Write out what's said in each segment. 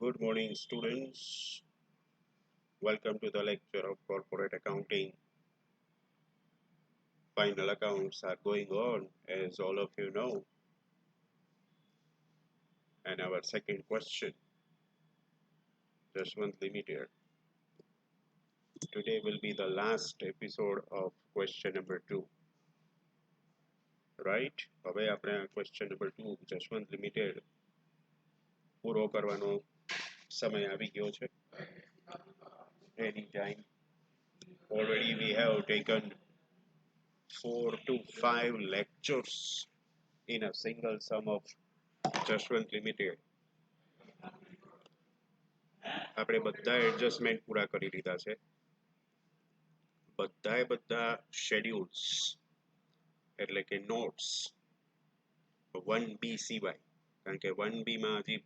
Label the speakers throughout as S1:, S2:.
S1: Good morning, students. Welcome to the lecture of corporate accounting. Final accounts are going on, as all of you know. And our second question, Jaswant Limited. Today will be the last episode of question number 2. Right? હવે આપણે question number 2, Jaswant Limited પૂરો કરવાનો સમય આવી ગયો છે. Any time. Already we have taken 4 to 5 lectures in a single sum of Jaswant Limited. આપણે બધા એડજસ્ટમેન્ટ પૂરા કરી લીધા છે. બધા શેડ્યુલ્સ એટલે કે નોટ્સ 1B સિવાય, કારણ કે 1B માં હજી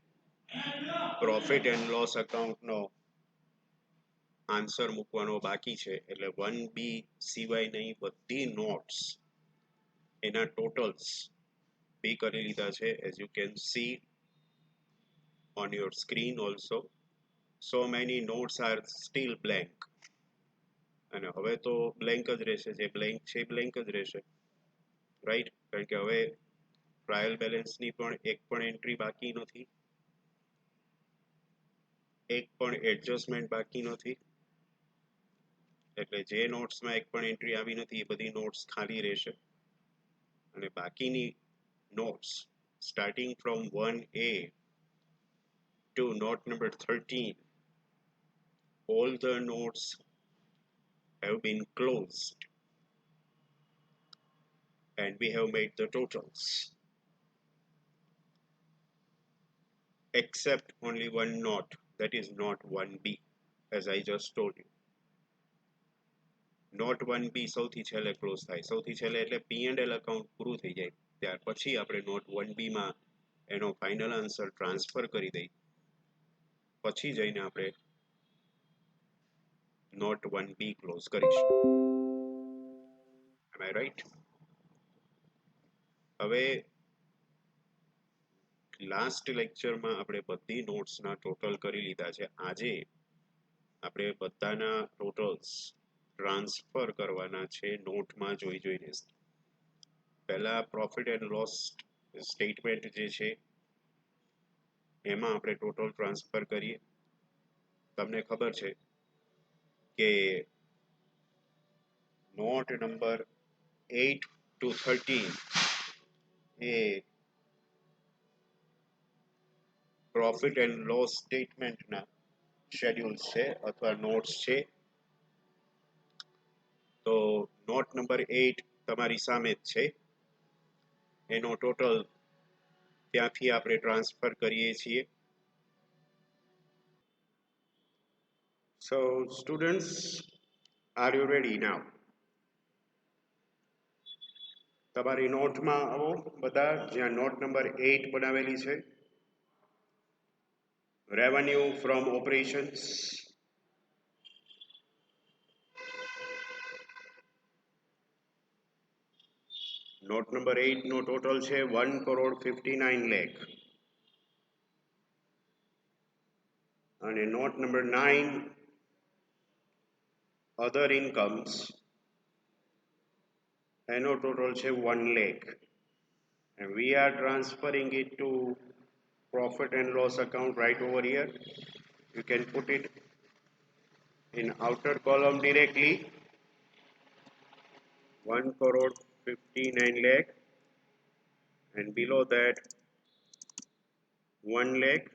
S1: પ્રોફિટ એન્ડ લોસ અકાઉન્ટનો આન્સર મૂકવાનો બાકી છે, એટલે 1B સિવાયની બધી નોટ્સ એના ટોટલ્સ બી કરી લીધા છે. As you can see on your screen also, so many notes are still blank. અને હવે તો બ્લેન્ક જ રહેશે, જે બ્લેન્ક છે બ્લેન્ક જ રહેશે, રાઈટ? કારણ કે હવે ટ્રાયલ બેલેન્સની પણ એક પણ એન્ટ્રી બાકી નથી, એક પણ એડજસ્ટમેન્ટ બાકી નથી, એટલે જે નોટ્સમાં એક પણ એન્ટ્રી આવી નથી એ બધી નોટ્સ ખાલી રહેશે. અને બાકીની notes starting from 1A to note number 13, all the notes have been closed and we have made the totals, except only one note, that is note 1B, as I just told you. Note 1B સૌથી છેલ્લે close થાય, સૌથી છેલ્લે એટલે P&L account પૂરું થઈ જાય, ત્યાર પછી આપણે નોટ 1B માં એનો ફાઇનલ આન્સર ટ્રાન્સફર કરી દઈ, પછી જઈને આપણે નોટ 1B ક્લોઝ કરીશું. Am I right? હવે લાસ્ટ લેક્ચરમાં આપણે બધી નોટ્સના ટોટલ કરી લીધા છે. આજે આપણે બધાના ટોટલ્સ ટ્રાન્સફર કરવાના છે નોટમાં જોઈને. પહેલા પ્રોફિટ એન્ડ લોસ સ્ટેટમેન્ટ જે છે એમાં આપણે ટોટલ ટ્રાન્સફર કરીએ. તમને ખબર છે કે નોટ નંબર 8 to 13 એ પ્રોફિટ એન્ડ લોસ સ્ટેટમેન્ટના શેડ્યુલ્સ છે અથવા નોટ્સ છે. તો નોટ નંબર 8 તમારી સામે જ છે, એનો ટોટલ ત્યાંથી આપણે ટ્રાન્સફર કરીએ છીએ. So students, are you ready now? તમારી નોટમાં આવો બધા, જ્યાં નોટ નંબર 8 બનાવેલી છે, revenue from operations. Note number 8 નો ટોટલ છે 1,59 લાખ. અને નોટ નંબર 9 અધર ઇન્કમ્સ, એનો ટોટલ છે 1 lakh. and we are transferring it to profit and loss account right over here. You can put it in outer column directly, 1,59 lakh, and below that 1 lakh.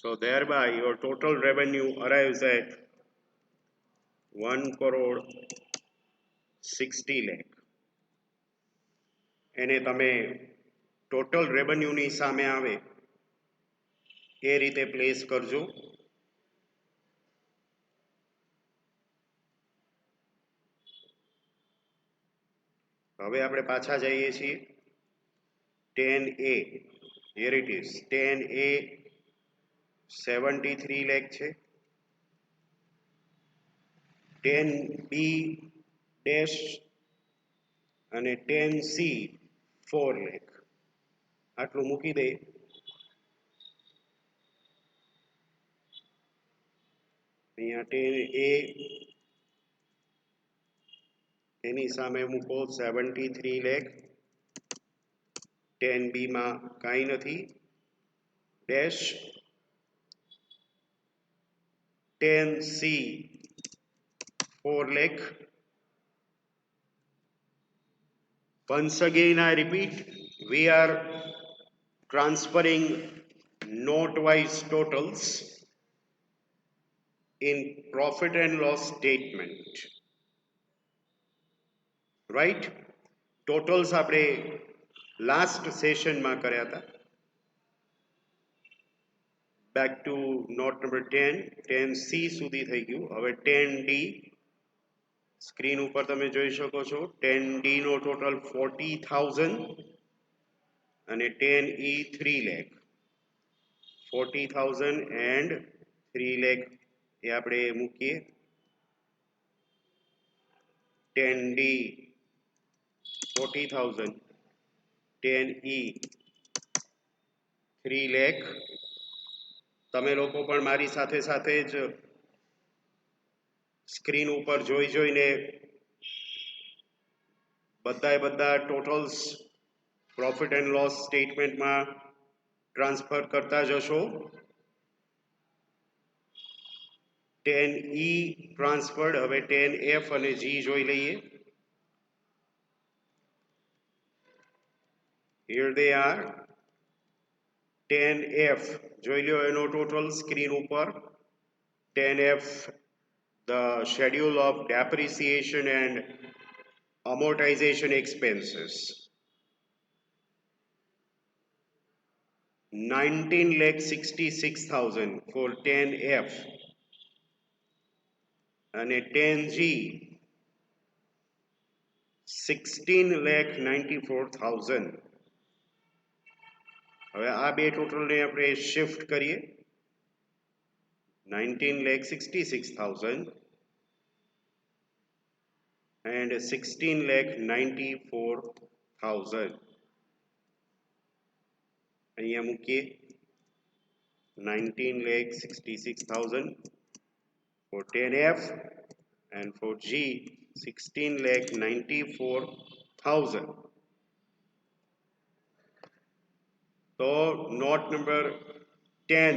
S1: So thereby your total revenue arrives at 1,60 lakh. એને તમે total રેવન્યુની સામે આવે એ રીતે place કરજો. હવે આપણે પાછા જઈએ છીએ 10A. here it is 10A 73 lakh છે, 10B dash અને 10C 4 lakh. આટલું મૂકી દે. અહીંયા 10A એની સામે મૂકો 73 લાખ, 10B માં કાંઈ નથી, dash 10C 4 lakh. Once again I repeat, we are transferring note-wise totals in profit and loss statement. Right? Totals આપણે last session માં કર્યા હતા. Back to note number 10, 10C સુધી થઈ ગયું. હવે 10D સ્ક્રીન ઉપર તમે જોઈ શકો છો. 10D નો ટોટલ 40,000 અને 10E 3 lakh. 40,000 and 3 lakh એ આપણે મૂકીએ. 10D 40,000, 10E 3 lakh. તમે લોકો પણ મારી સાથે સાથે જ સ્ક્રીન ઉપર જોઈને બધા ટોટલ્સ પ્રોફિટ એન્ડ લોસ સ્ટેટમેન્ટમાં ટ્રાન્સફર કરતા જશો. 10E transferred. હવે 10F અને G જોઈ લઈએ. Here they are. 10F જોઈ લ્યો એનો ટોટલ સ્ક્રીન ઉપર. 10F, the schedule of depreciation and amortization expenses, 19,66,000 for 10F અને 10G 16,94,000. હવે આ બે ટોટલને આપણે શિફ્ટ કરીએ. 19,66,000 and 16,94,000. અહીંયા મૂકીએ. 19,66,000 for 10F and for G 16,94,000. So note number 10,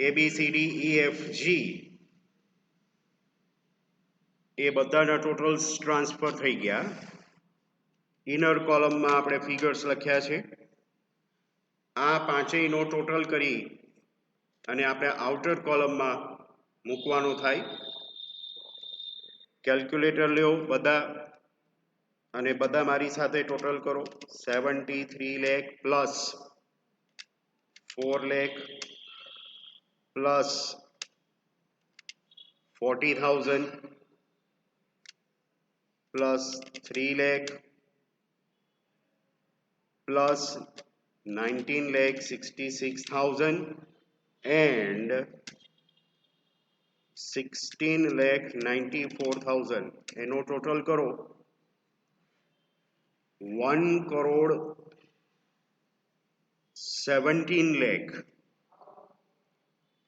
S1: ABCDEFG એ બધાના ટોટલ્સ ટ્રાન્સફર થઈ ગયા. ઇનર કોલમમાં આપણે ફિગર્સ લખ્યા છે. આ પાંચેયનો ટોટલ કરી અને આપણે આઉટર કોલમમાં મૂકવાનો થાય. કેલ્ક્યુલેટર લ્યો બધા અને બધા મારી સાથે ટોટલ કરો. 73 lakh plus 4 lakh plus 40,000 plus 3 lakh plus 19,66,000 and 16,94,000. એનો ટોટલ કરો 1,17 lakh.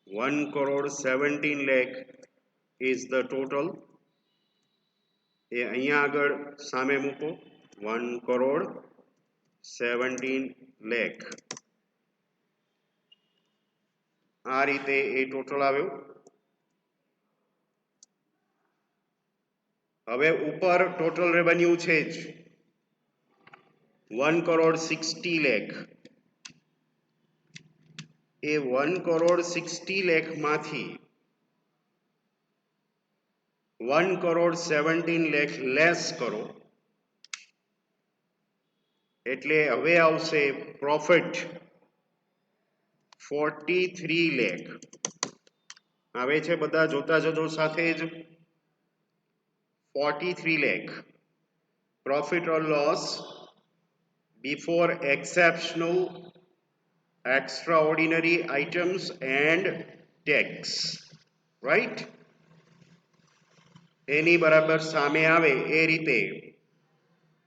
S1: 1,17 lakh is the total. એ અહીંયા આગળ સામે મૂકો. 1,17 lakh. આ રીતે એ ટોટલ આવ્યું. હવે ઉપર ટોટલ રેવન્યુ છે જ 1,60 lakh. એ 1,60 lakh માંથી 1,17 lakh લેસ કરો એટલે હવે આવશે પ્રોફિટ 43 lakh. આવે છે બધા જોતા જજો સાથે જ. 43 lakh profit or loss before exceptional, extraordinary items and tax. Right? એની બરાબર સામે આવે એ રીતે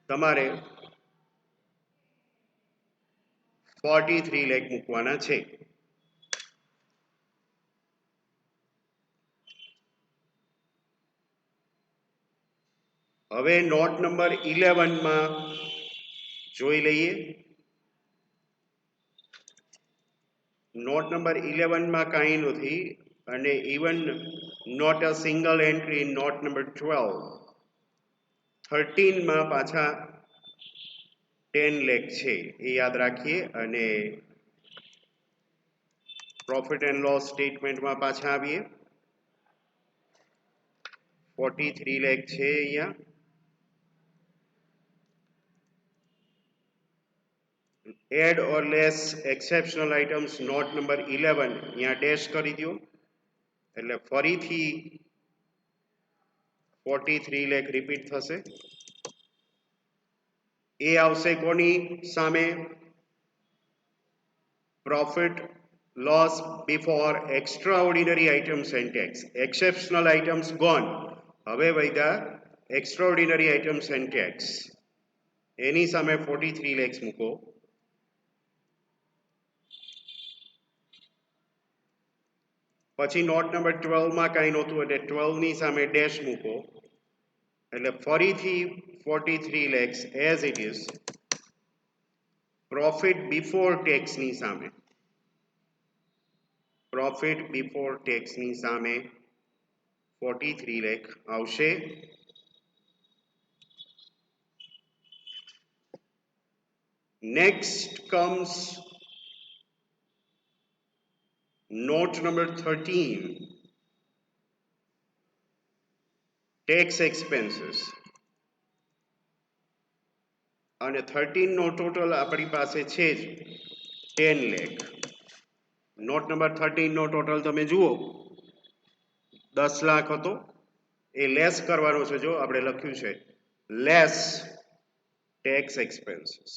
S1: તમારે 43 લાખ મૂકવાના છે. હવે નોટ નંબર 11 માં જોઈ લઈએ. નોટ નંબર 11 માં કાંઈ નથી અને even not a single entry in note number 12. 13 માં પાછા 10 લાખ છે એ યાદ રાખીએ અને પ્રોફિટ એન્ડ લોસ સ્ટેટમેન્ટમાં પાછા આવીએ. 43 લાખ છે અહીંયા. Add or less exceptional items note number 11 અહીંયા ડેશ કરી દો એટલે ફરીથી 43 લાખ રિપીટ થશે. એ આવશે કોની સામે? Profit loss before extraordinary items and tax. Exceptional items gone, હવે વધ્યા એક્સ્ટ્રાઓર્ડિનરી આઇટમ્સ એન્ડ ટેક્સ. એની સામે 43 લાખ મૂકો. પછી નોટ નંબર 12 માં કાંઈ નહોતું એટલે 12 ની સામે ડેશ મૂકો એટલે ફરીથી 43 lakhs as it is. Profit before tax ની સામે, પ્રોફિટ બિફોર ટેક્સ ની સામે 43 લાખ આવશે. Next comes note number 13, tax expenses. અને 13 નો ટોટલ આપણી પાસે છે જ 10 લાખ. નોટ નંબર 13 નો ટોટલ તમે જુઓ 10 લાખ હતો એ લેસ કરવાનો છે. જો આપણે લખ્યું છે less tax expenses.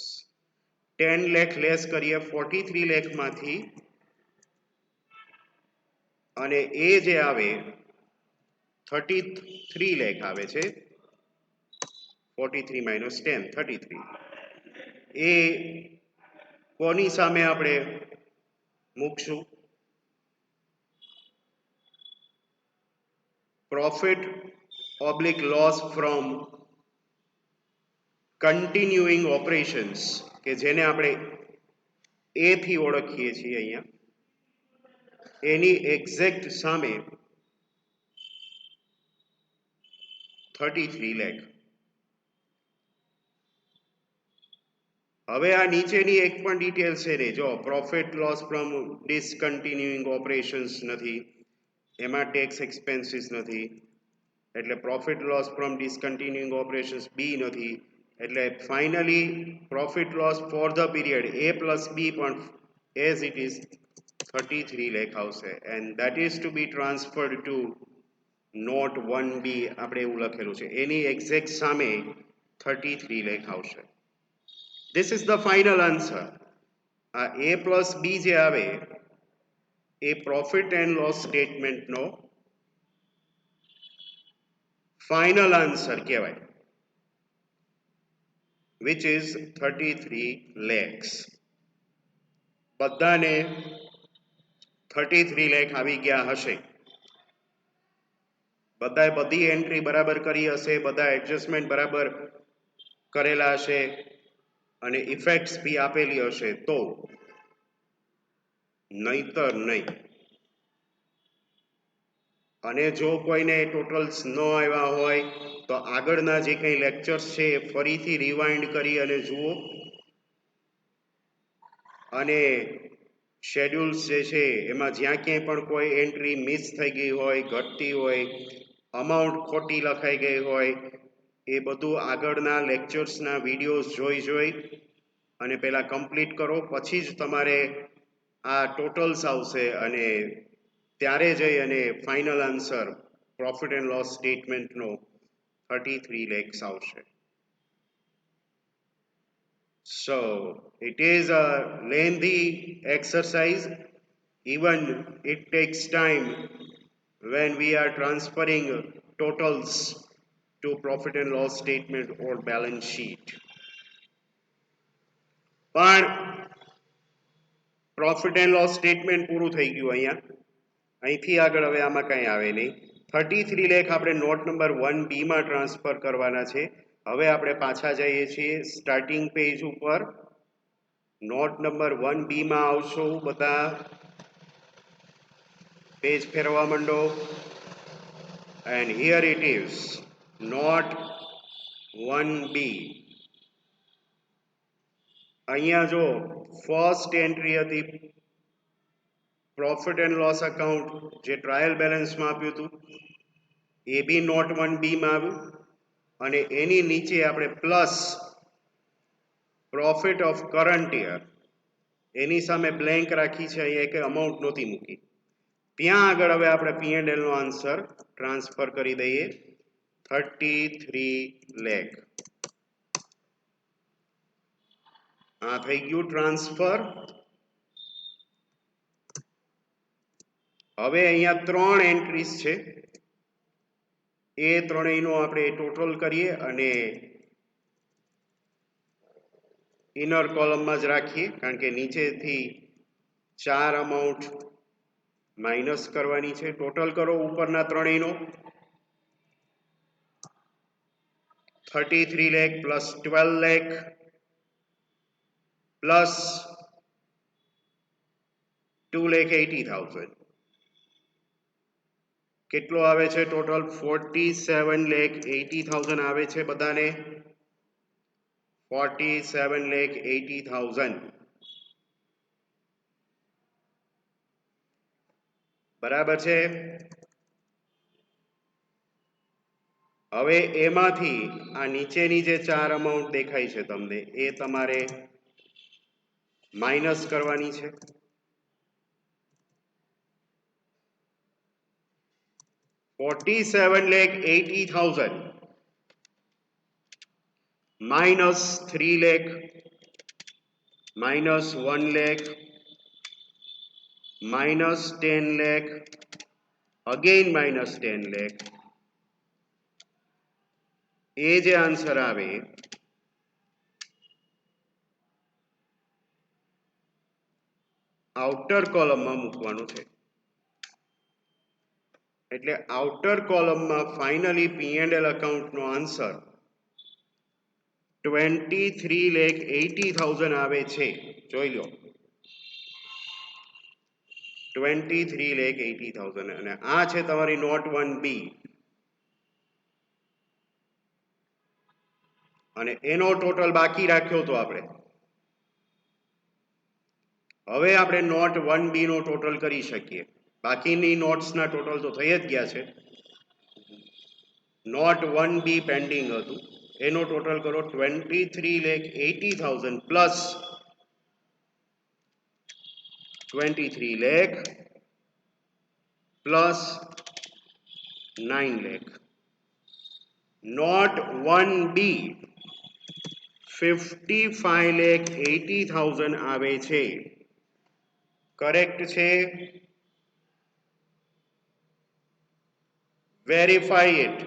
S1: 10 lakh less કરીએ 43 લાખ માંથી અને એ જે આવે 33 લાખ આવે છે. 43 minus 10 33. એ કોની સામે આપણે મૂકશું? Profit oblique loss from continuing operations કે જેને આપણે એ થી ઓળખીએ છીએ અહીંયા, એની એક્ઝેક્ટ સામે 33 લાખ. હવે આ નીચેની એક પણ ડિટેલ છે ને, જો profit loss from discontinuing operations નથી, એમાં ટેક્સ એક્સપેન્સીસ નથી, એટલે profit loss from discontinuing operations B નથી, એટલે finally profit loss for the period A plus B પણ એઝ ઇટ ઇઝ 33 લાખ આવશે. And that is to be transferred to note 1B. આપણે એવું લખેલું છે, એની એક્ઝેક્ટ સામે 33 લાખ આવશે. This is the final answer. આ A plus B જે આવે એ પ્રોફિટ એન્ડ લોસ સ્ટેટમેન્ટનો ફાઇનલ આન્સર કહેવાય, which is 33 lakhs. બધાને 33 લાખ આવી ગયા હશે. બધાએ બધી એન્ટ્રી બરાબર કરી હશે, બધા એડજસ્ટમેન્ટ બરાબર કરેલા હશે અને ઇફેક્ટ્સ બી આપેલી હશે, તો નહીતર નહીં. અને જો કોઈને ટોટલ્સ ન આવ્યા હોય તો આગળના જે કંઈ લેક્ચર્સ છે એ ફરીથી રિવાઇન્ડ કરી અને જુઓ અને શેડ્યુલ્સ જે છે એમાં જ્યાં ક્યાંય પણ કોઈ એન્ટ્રી મિસ થઈ ગઈ હોય, ઘટતી હોય, અમાઉન્ટ ખોટી લખાઈ ગઈ હોય, એ બધું આગળના લેક્ચર્સના વિડીયોઝ જોઈ અને પહેલાં કમ્પ્લીટ કરો, પછી જ તમારે આ ટોટલ્સ આવશે અને ત્યારે જઈ અને final answer profit and loss સ્ટેટમેન્ટનો 33 lakhs આવશે. So it is a lengthy exercise. Even it takes time when we are transferring totals to profit and loss statement or balance sheet. પણ પ્રોફિટ એન્ડ લોસ સ્ટેટમેન્ટ પૂરું થઈ ગયું અહીંયા. અહીંથી આગળ હવે આમાં કંઈ આવે નહીં. 33 લાખ આપણે નોટ નંબર 1B માં ટ્રાન્સફર કરવાના છે. હવે આપણે પાછા જઈએ છીએ સ્ટાર્ટિંગ પેજ ઉપર. નોટ નંબર 1B માં આવશો, બધા પેજ ફેરવા માંડો. And here it is note 1B. અહીંયા જો ફર્સ્ટ એન્ટ્રી હતી પ્રોફિટ એન્ડ લોસ અકાઉન્ટ, જે ટ્રાયલ બેલેન્સમાં આપ્યું હતું, એ બી નોટ 1B માં આવ્યું. અને એની નીચે આપણે plus profit of current year, એની સામે બ્લેન્ક રાખી છે, અહીંયા એક અમાઉન્ટ નહોતી મૂકી. ત્યાં આગળ હવે આપણે P&L નો આન્સર ટ્રાન્સફર કરી દઈએ, 33 લાખ. આ થઈ ગયું ટ્રાન્સફર. હવે અહીંયા 3 એન્ટ્રીઝ છે, એ ત્રણેયનો આપણે ટોટલ કરીએ અને ઇનર કોલમમાં જ રાખીએ, કારણ કે નીચેથી 4 અમાઉન્ટ માઇનસ કરવાની છે. ટોટલ કરો ઉપરના ત્રણેયનો, 33 લાખ પ્લસ 12 લાખ પ્લસ 2,80,000. કેટલો આવે છે ટોટલ? 47,80,000 આવે છે બધાને. 47,80,000 બરાબર છે. હવે એમાંથી આ નીચેની જે 4 અમાઉન્ટ દેખાય છે તમને, એ તમારે માઇનસ કરવાની છે. $47,80,000 minus 3 lakh minus 1 lakh minus 10 lakh again minus 10 lakh. એ જે આન્સર આવે આઉટર કોલમમાં મૂકવાનું છે. એટલે આઉટર કોલમમાં ફાઇનલી P&L અકાઉન્ટનો આન્સર 23,80,000 આવે છે. જોઈ લો, 23,80,000. અને આ છે તમારી નોટ 1B. અને એનો ટોટલ બાકી રાખ્યો તો આપણે. હવે આપણે નોટ 1B નો ટોટલ કરી શકીએ. બાકીની નોટ્સના ટોટલ તો થઈ જ ગયા છે. નોટ 1B પેન્ડિંગ હતું, એનો ટોટલ કરો. 23,80,000 plus 23 lakh plus 9 lakh. Note 1B 55,80,000 આવે છે. કરેક્ટ છે? Verify it.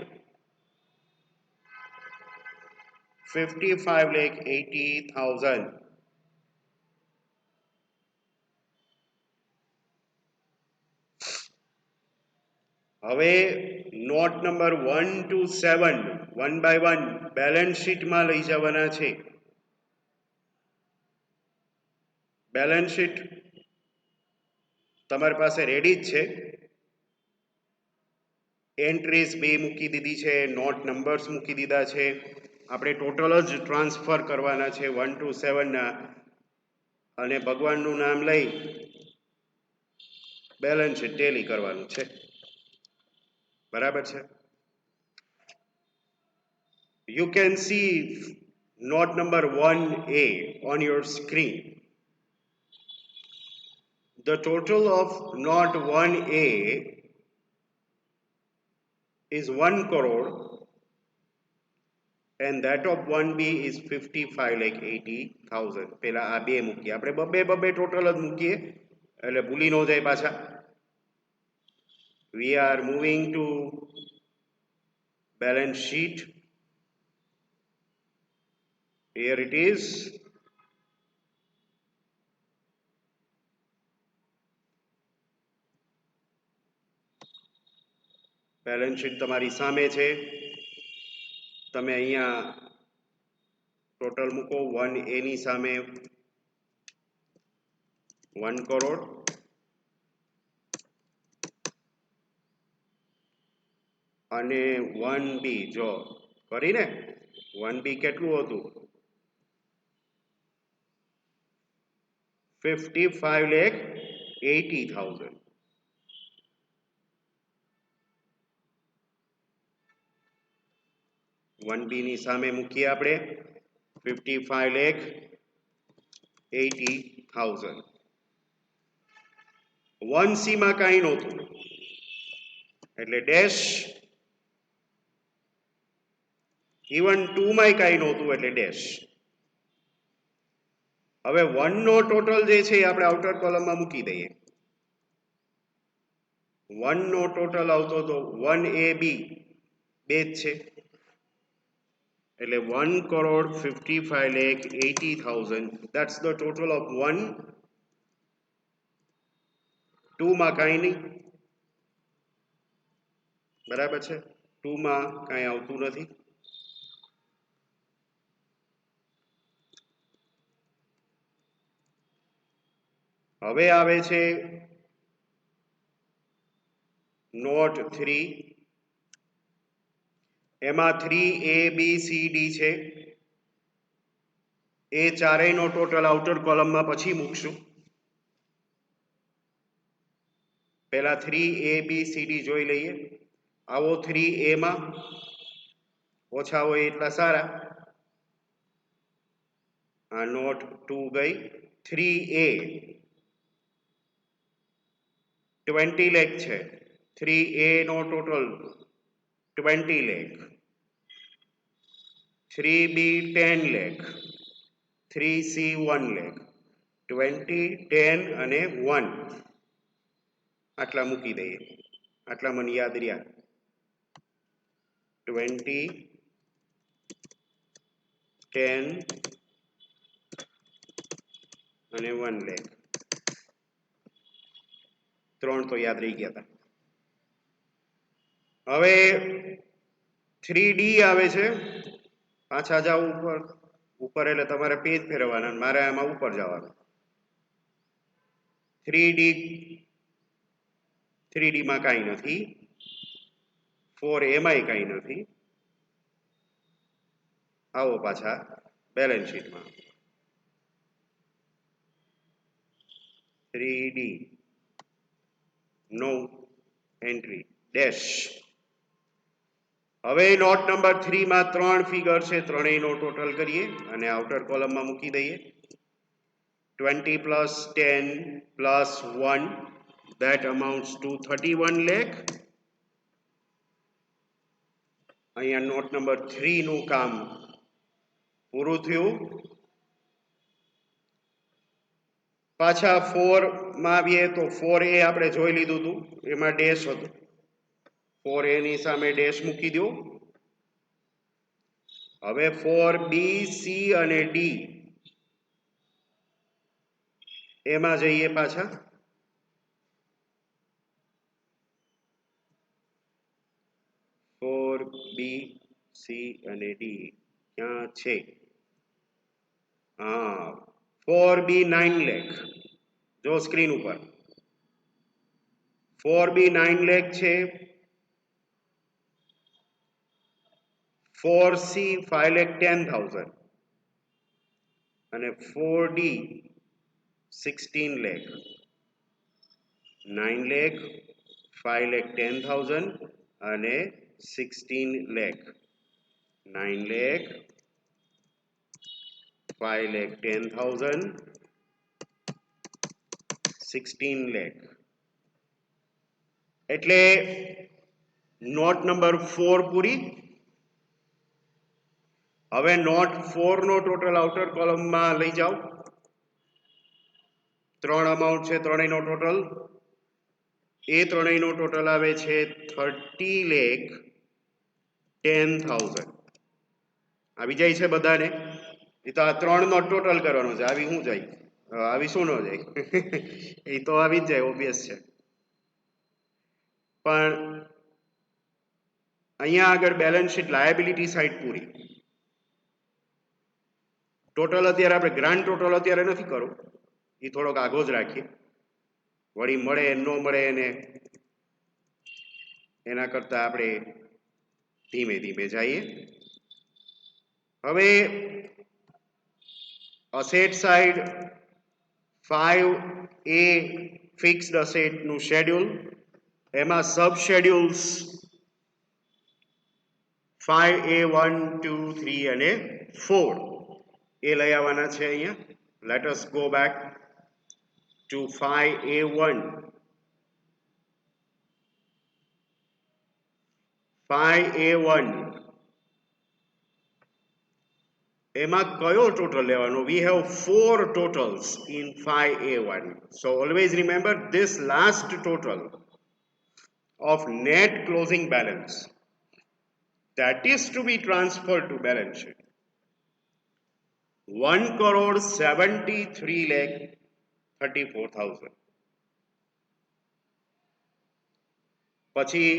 S1: 55,80,000. હવે note number 1 to 7 1 by 1 balance શીટમાં લઈ જવાના છે. બેલેન્સ શીટ તમારી પાસે રેડી જ છે. એન્ટ્રીઝ બે મૂકી દીધી છે, નોટ નંબર્સ મૂકી દીધા છે. આપણે ટોટલ જ ટ્રાન્સફર કરવાના છે 1 to 7 ના, અને ભગવાનનું નામ લઈ બેલેન્સ શીટ ટેલી કરવાનું છે. બરાબર છે? You can see note number 1A on your screen. The total of note 1A is 1 crore and that of 1B is 55,80,000. પેલા આ બે મૂકીએ આપણે, બબે ટોટલ જ મૂકીએ એટલે ભૂલી ન જાય પાછા. We are moving to balance sheet. Here it is. Balance sheet તમારી સામે છે, તમે અહીંયા ટોટલ મૂકો 1A ની સામે 1 કરોડ અને 1B જો કરીને 1B કેટલું હતું 55,80,000 1B ની સામે મૂકીએ આપણે 55,80,000 1C માં કાંઈ નહોતું એટલે ડેશ ઇવન 2 માં કાંઈ નહોતું એટલે ડેશ હવે 1 નો ટોટલ જે છે એ આપણે આઉટર કોલમમાં મૂકી દઈએ 1 નો ટોટલ આવતો તો 1AB બે જ છે એટલે 1,55,80,000 that's the total of 1 2 માં કાંઈ નહીં બરાબર છે 2 માં કાંઈ આવતું નથી હવે આવે છે નોટ 3 એમાં 3ABCD છે એ ચારેયનો ટોટલ આઉટર કોલમમાં પછી મૂકશું પહેલા 3ABCD જોઈ લઈએ આવો 3A માં ઓછા હોય એટલા સારા આ નોટ 2 ગઈ 3A 20 લાખ છે 3A નો total 20 lakh 3B 10 lakh 3C 1 lakh 20 10 અને 1 આટલા મૂકી દઈએ આટલા મને યાદ રહ્યા 20 10 અને 1 લાખ 3 તો યાદ રહી ગયા હતા હવે 3D આવે છે પાછા જાવ ઉપર એટલે તમારે પેજ ફેરવવાના મારે આમાં ઉપર જવાનું 3D માં કાંઈ નથી 4A માંય કાંઈ નથી આવો પાછા બેલેન્સ શીટમાં 3D નો એન્ટ્રી ડેશ હવે નોટ નંબર 3 માં 3 ફિગર છે ત્રણેયનો ટોટલ કરીએ અને આઉટર કોલમમાં મૂકી દઈએ 20 plus 10 plus 1 that amounts to 31 lakh અહીંયા નોટ નંબર 3 નું કામ પૂરું થયું પાછા 4 માં આવીએ તો 4A આપણે જોઈ લીધું હતું એમાં ડેશ હતું 4A ની સામે ડેશ મૂકી દો હવે 4B C અને D એમાં જઈએ પાછા 4B C અને D ક્યાં છે હા 4B 9 લાખ જો સ્ક્રીન ઉપર 4B 9 લાખ છે 4C 5,10,000 અને 4D 16 lakh 9 lakh 5,10,000 અને 16 lakh 9 lakh 5,10,000 16 lakh એટલે નોટ નંબર 4 પૂરી હવે નોટ 4 નો ટોટલ આઉટર કોલમમાં લઈ જાઓ ત્રણ અમાઉન્ટ છે ત્રણેયનો ટોટલ એ ત્રણેયનો ટોટલ આવે છે 30,10,000 આવી જાય છે બધાને એ તો આ ત્રણનો ટોટલ કરવાનો છે આવી શું જાય આવી શું ન જાય એ તો આવી જ જાય ઓબ્વિયસ છે પણ અહીંયા આગળ બેલેન્સ શીટ લાયબિલિટી સાઈડ પૂરી. ટોટલ અત્યારે આપણે ગ્રાન્ડ ટોટલ અત્યારે નથી કરવું, એ થોડોક આગો જ રાખીએ, વળી મળે ન મળે એને એના કરતા આપણે ધીમે ધીમે જઈએ. હવે asset side 5A fixed asset નું શેડ્યુલ, એમાં સબ શેડ્યુલ્સ 5A 1 2 3 અને 4 એ લઈ આવવાના છે અહીંયા. Let us go back to 5A 1. 5A 1 એમાં કયો ટોટલ લેવાનો? We have 4 totals in 5A 1. So always remember this last total of net closing balance that is to be transferred to balance sheet. 1,73,34,000. પછી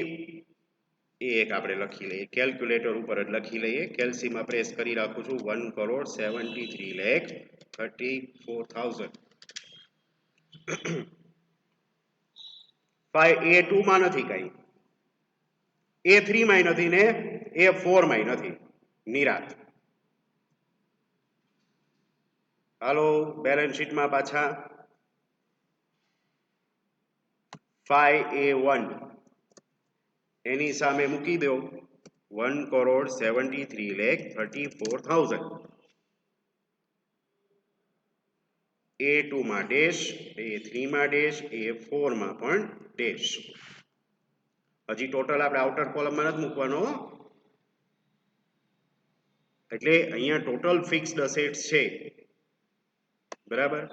S1: એક આપણે લખી લઈએ, calculator ઉપર જ લખી લઈએ, કેલ્સીમાં પ્રેસ કરી રાખું છું. 1,73,34,000. A2 માં નથી કઈ, A3 માં નથી ને A4 માં નથી, નિરાત. હાલો બેલેન્સ શીટમાં પાછા 5A 1 એની સામે મૂકી દો 1,73,34,000. A2 માં ડેશ, A3 માં ડેશ, A4 માં પણ ડેશ. હજી ટોટલ આપણે આઉટર કોલમમાં નથી મૂકવાનો, એટલે અહીંયા ટોટલ ફિક્સ્ડ અસેટ્સ છે બરાબર.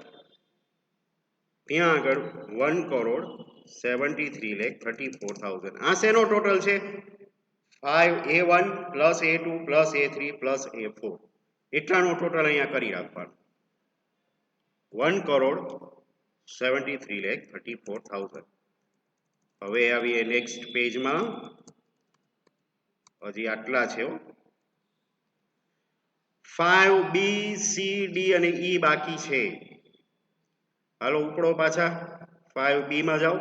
S1: ત્યાં આગળ 1,73,34,000. આ શેનો ટોટલ છે? 5A 1 plus A2 plus A3 plus A4 એટલાનો ટોટલ અહીંયા કરી રાખવાનો. 1,73,34,000. હવે આવીએ નેક્સ્ટ પેજમાં. હજી આટલા છે. 5B C D અને E બાકી છે. હાલો ઉપડો પાછા 5B માં જાઓ.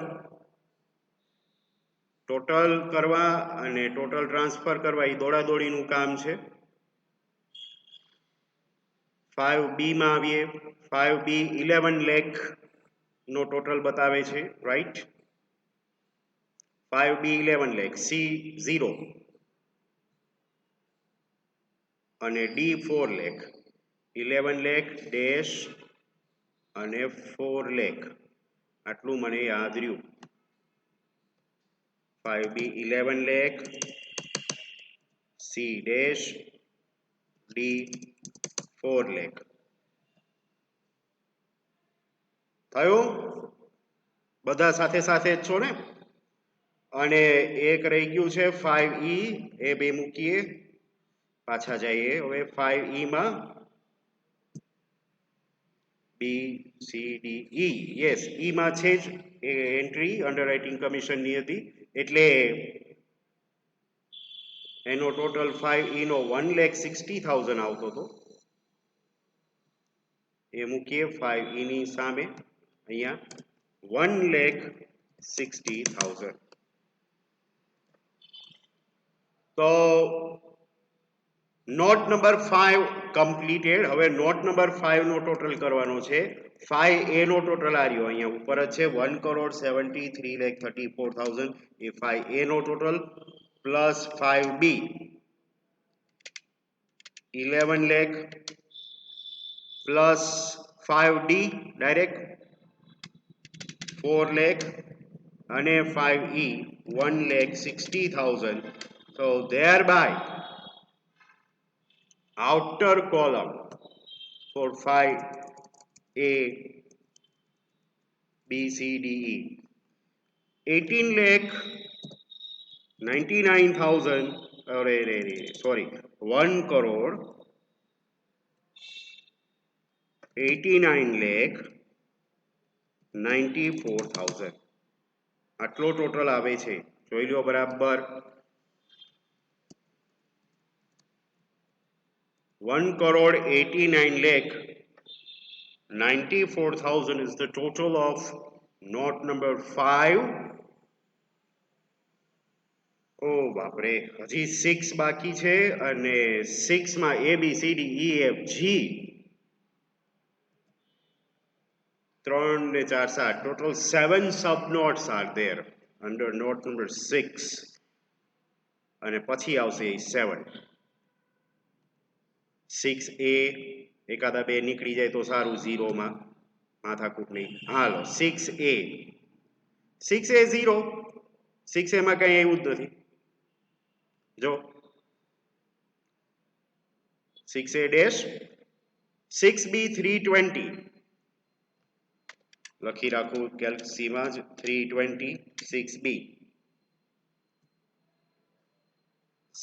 S1: ટોટલ કરવા અને ટોટલ ટ્રાન્સફર કરવા એ દોડાદોડીનું કામ છે. 5B માં આવીએ. 5B 11 લાખ નો ટોટલ બતાવે છે, રાઈટ. 5B 11 લાખ, C 0 અને D 4 લાખ. 11 લાખ ડેશ અને 4 લાખ, આટલું મને યાદ રહ્યું. 5B 11 lakh, C dash, D 4 lakh. થયું? બધા સાથે સાથે જ છો ને? અને એક રહી ગયું છે 5E, એ બે મૂકીએ, પાછા જઈએ. હવે 5E માં B C D E, yes E માં છે જ એ એન્ટ્રી અંડરરાઇટિંગ કમિશન ની હતી, એટલે એનો ટોટલ 5E નો 1,60,000 આવતો હતો. એ મૂકીએ 5E ની સામે અહીંયા 1,60,000. તો નોટ નંબર 5 કમ્પ્લીટેડ. હવે નોટ નંબર 5 નો ટોટલ કરવાનો છે. 5A નો ટોટલ આ રહ્યો અહીંયા ઉપર જ છે 1,73,34,000. એ 5A નો total plus 5B 11 lakh plus 5D direct 4 lakh અને 5E 1,60,000. So thereby outer column for 5A B C D E 18,99,000. sorry 1,89,94,000 આટલો ટોટલ આવે છે. જોઈ લો બરાબર. 1,89,94,000 is the total of note number 5. ઓ બાપરે, હજી 6 બાકી છે અને 6 માં A B C D E F G 3 ને 4 7 total 7 sub notes are there under note number 6 અને પછી આવશે 7 6A એકાદા બે નીકળી જાય તો સારું 0 માં માથાકૂટ નહીં. હાલો 6A 6A 0 6A માં કઈ એવું જ નથી. જો 6A dash 6B 320 લખી રાખું કેલ્સીમાં જ 320 6B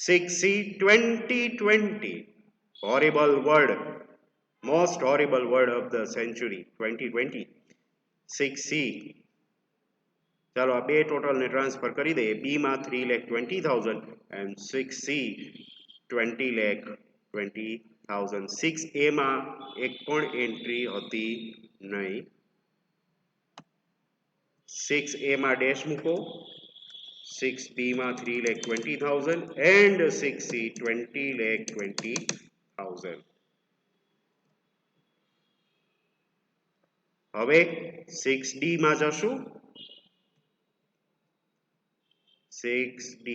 S1: 6C 2020 horrible word, most horrible word of the century 2020 6C. ચાલો આ બે ટોટલ ને ટ્રાન્સફર કરી દઈએ. B માં 3,20,000 and 6C 20,20,000. 6A માં એક પણ એન્ટ્રી હતી નહીં. 6A માં ડેશ મૂકો, 6B માં 3,20,000 and 6C 20,20,000. હવે 6D માં જશું. 6D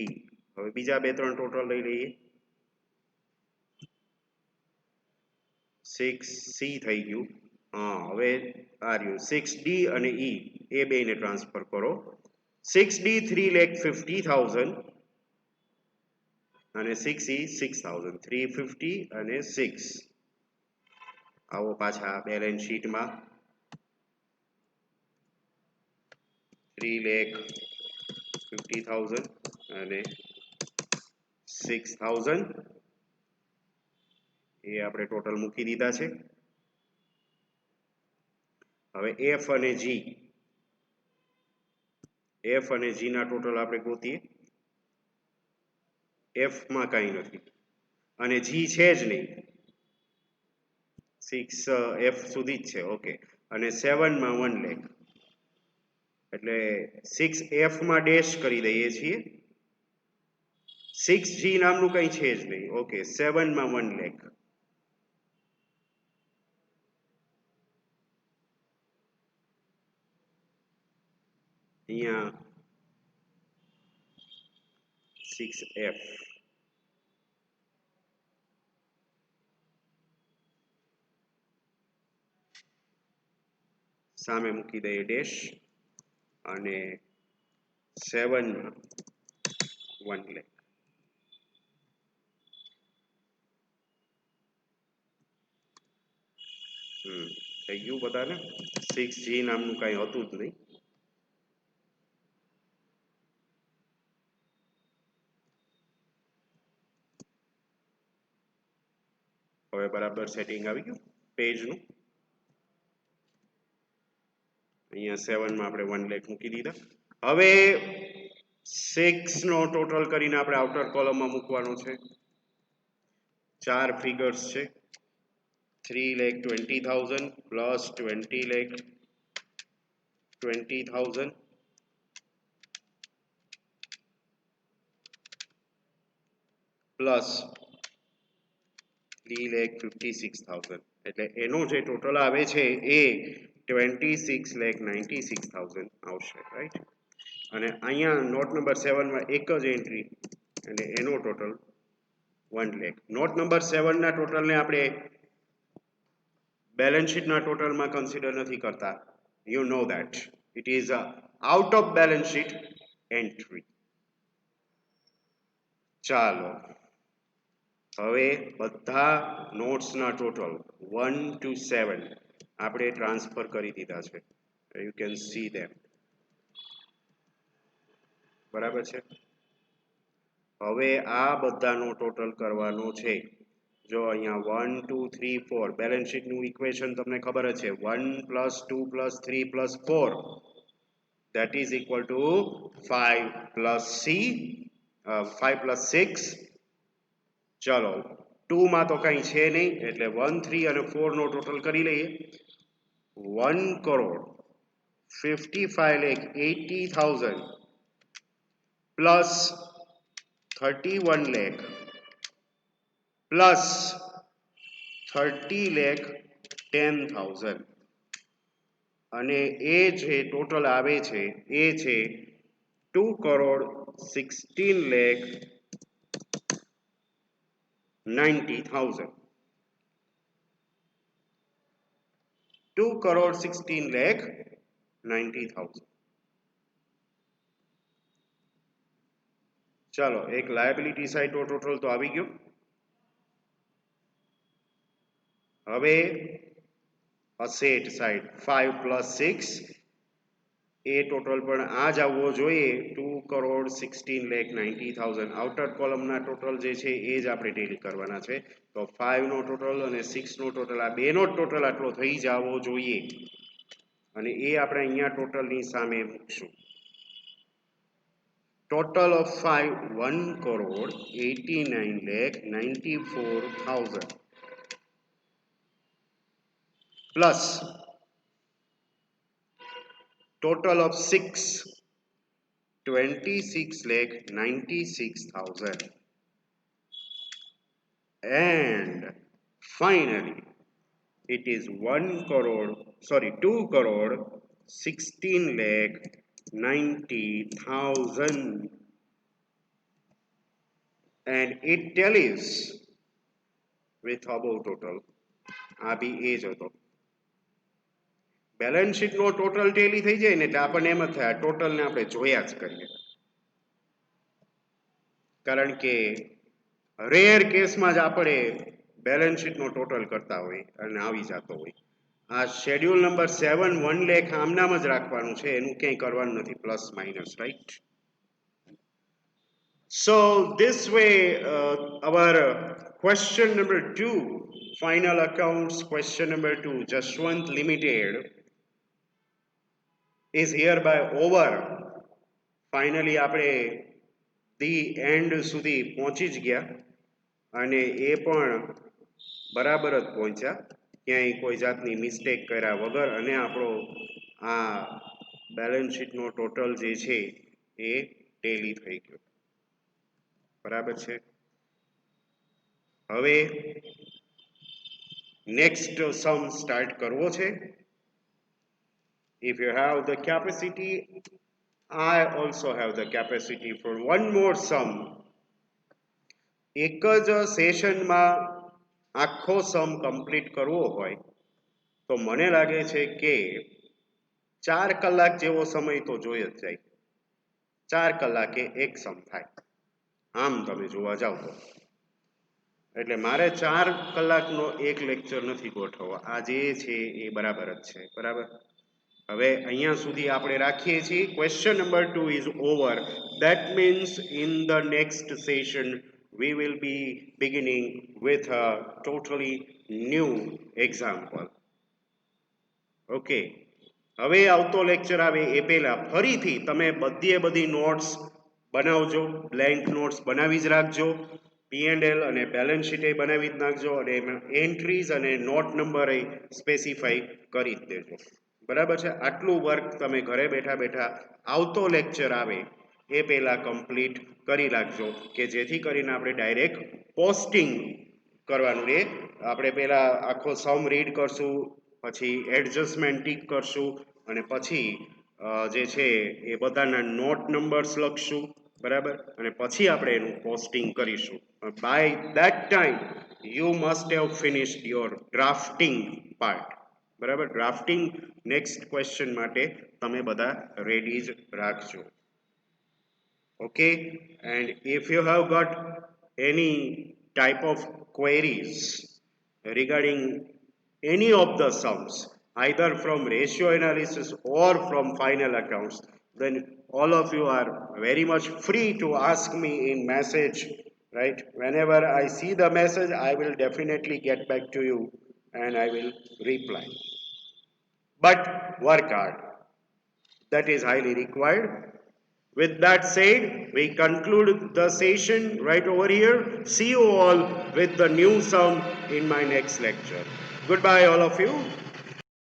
S1: હવે બીજા બે ત્રણ ટોટલ લઈ લઈએ. 6C થઈ ગયું. હા હવે આ રહ્યું 6D અને E એ બે ને ટ્રાન્સફર કરો. 6D 3,50,000 અને 6E 6,000 350 અને 6. આવો પાછા બેલેન્સ શીટમાં 3,50,000 અને 6,000 એ આપણે ટોટલ મૂકી દીધા છે. હવે F અને G ના ટોટલ આપણે ગોતીએ. F માં કાંઈ નથી અને G છે જ નહીં. 6 F સુધી જ છે. ઓકે અને 7 માં 1 લાખ એટલે 6F માં ડેશ કરી દઈએ છીએ. 6G નામનું કંઈ છે જ નહીં. ઓકે 7 માં 1 લાખ અહીંયા 6F સામે મૂકી દઈએ ડેશ અને 7 માં 1 લાખ. થઈ ગયું બધાને. 6G નામનું કાંઈ હતું જ નહીં. હવે બરાબર સેટિંગ આવી ગયું પેજનું. અહીંયા 7 માં આપણે 1 લાખ મૂકી દીધા. હવે 6 નો ટોટલ કરીને આપણે આઉટર કોલમમાં મૂકવાનો છે. 4 ફિગર્સ છે. 3,20,000 પ્લસ 20,20,000 પ્લસ 3,56,000 એટલે એનો જે ટોટલ આવે છે એ 26,96,000 આવશે. રાઈટ. અને અહીંયા નોટ નંબર 7 માં એક જ એન્ટ્રી એટલે એનો ટોટલ 1 લાખ. નોટ નંબર 7 ના ટોટલને આપણે બેલેન્સ શીટના ટોટલમાં કન્સિડર નથી કરતા. You know that it is out of balance sheet entry. ચાલો હવે બધા નોટ્સના ટોટલ 1 to 7 આપણે ટ્રાન્સફર કરી દીધા છે. યુ કેન સી ધેમ. બરાબર છે. હવે આ બધાનો ટોટલ કરવાનો છે. જો અહીંયા 1 2 3 4 બેલેન્સ શીટનું ઇક્વેશન તમને ખબર જ છે. 1 plus 2 plus 3 plus 4 that is equal to 5 plus 6. ચલો 2 માં તો કંઈ છે નહીં એટલે 1 3 અને 4 નો ટોટલ કરી લઈએ 1 કરોડ 55,80,000 પ્લસ 31 lakh પ્લસ 30,10,000 અને એ જે ટોટલ આવે છે એ છે 2 કરોડ 16,90,000 2 કરોડ 16,90,000 ચાલો એક લાયબિલિટી સાઈડ નો ટોટલ તો આવી ગયો હવે અસેટ સાઈડ 5 પ્લસ 6 એ ટોટલ પણ આ જ આવવો જોઈએ 2 કરોડ 16,90,000 આઉટર કોલમના ટોટલ જે છે એ જ આપણે ટેલી કરવાના છે તો 5 નો ટોટલ અને 6 નો ટોટલ આ બેનો ટોટલ આટલો થઈ જવો જોઈએ અને એ આપણે અહીંયા ટોટલની સામે મૂકશું total of 5 1 crore 89,94,000 plus total of 6 26,96,000 and finally it is 2 crore 16,90,000 and it tallies with above total આ બી એ જ હતો બેલેન્સ શીટ નો ટોટલ ટેલી થઈ જાય ને એટલે આપણને એમ જ થાય ટોટલ ને આપણે જોયા જ કરીએ કારણ કે રેર કેસમાં જ આપણે બેલેન્સ શીટ નો ટોટલ કરતા હોય અને આવી જતો હોય આ શેડ્યુલ નંબર 7 1 લેખ આમનામ જ રાખવાનું છે એનું ક્યાંય કરવાનું નથી plus minus right So this way our question number 2 final accounts question number 2 Jaswant Limited is hereby over finally આપણે the end સુધી પહોંચી જ ગયા અને એ પણ બરાબર જ પહોંચ્યા ક્યાંય કોઈ જાતની મિસ્ટેક કર્યા વગર અને આપણો આ બેલેન્સ શીટનો ટોટલ જે છે એ ટેલી થઈ ગયો બરાબર છે હવે નેક્સ્ટ સમ સ્ટાર્ટ કરવો છે if you have the capacity I also have the capacity for one more sum એક જ સેશનમાં આખો સમ કમ્પ્લીટ કરવો હોય તો મને લાગે છે કે 4 કલાક જેવો સમય તો જોઈએ જ જાય 4 કલાકે એક સમ થાય આમ તમે જોવા જાવ તો એટલે મારે 4 કલાકનો એક લેક્ચર નથી ગોઠવવો આ જે છે એ બરાબર જ છે બરાબર હવે અહીંયા સુધી આપણે રાખીએ છીએ question number 2 is over that means in the next session we will be beginning with a totally new example okay હવે આવતો લેક્ચર આવે એ પહેલા ફરીથી તમે બધી નોટ્સ બનાવજો બ્લેન્ક નોટ્સ બનાવી જ રાખજો P&L અને બેલેન્સ શીટ એ બનાવી જ નાખજો અને એમાં એન્ટ્રીઝ અને નોટ નંબર એ સ્પેસિફાઈ કરી જ દેજો બરાબર છે આટલું વર્ક તમે ઘરે બેઠા બેઠા આવતો લેક્ચર આવે એ પહેલા કમ્પ્લીટ કરી રાખજો કે જેથી કરીને આપણે ડાયરેક્ટ પોસ્ટિંગ કરવાનું રહે આપણે પહેલા આખો સમ રીડ કરશું પછી એડજસ્ટમેન્ટ ટીક કરશું અને પછી જે છે એ બધાના નોટ નંબર્સ લખશું બરાબર અને પછી આપણે એનું પોસ્ટિંગ કરીશું by that time you must have finished your drafting part બરાબર ડ્રાફ્ટિંગ નેક્સ્ટ ક્વેશ્ચન માટે તમે બધા રેડી જ રાખજો okay and if you have got any type of queries regarding any of the sums either from ratio analysis or from final accounts then all of you are very much free to ask me in message right whenever I see the message I will definitely get back to you and I will reply but work hard that is highly required With that said, we conclude the session right over here. See you all with the new sum in my next lecture. Goodbye, all of you.